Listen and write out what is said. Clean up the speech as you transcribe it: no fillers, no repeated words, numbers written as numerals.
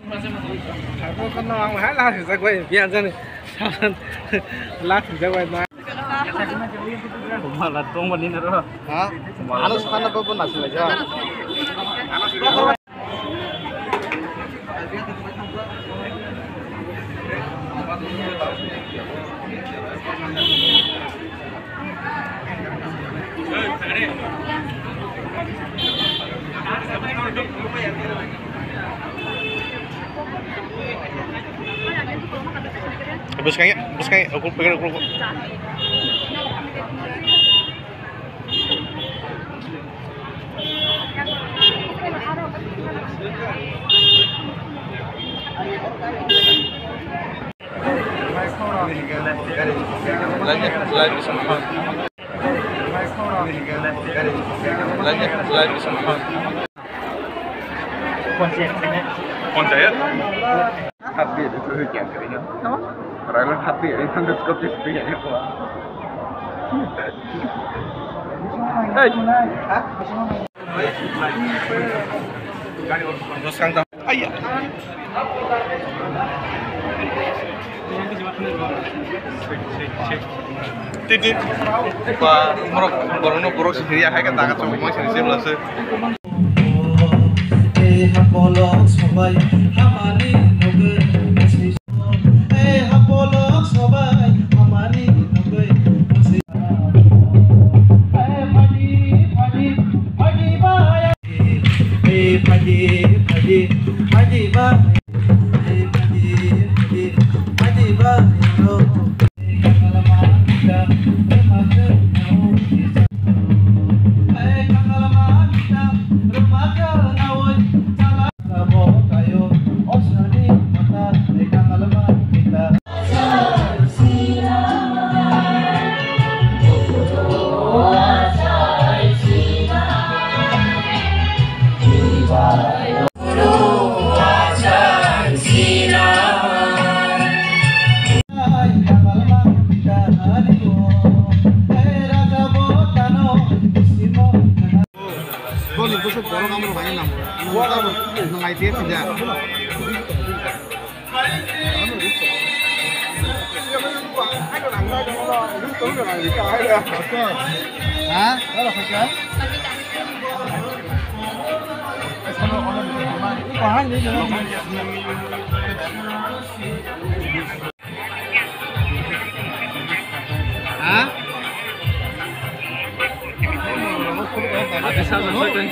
Aku kenal orang lah thì ra quay biar ra này lát thì ra quay mà malah dongวันนี้นะรู้ฮะharus karena kau pun masih aja Bus kayaknya, aku pengen aku. Konjaya? Hati itu hujan kayaknya. Orang hati ya, itu skop di kayaknya kok. Bos kang tahu. Ayah. Titit. Pak Morok baru borok sendiri ya, kayak tangan semua sini sih belas. Hapolok sobai hamani noge hapolok sobai hamani noge padi baya padi baya Busuk borong kamu banyak nam. Gua kamu ngai dia tidak. Hah? Kalau kerja? Paham ni. Hah? Ada sama dengan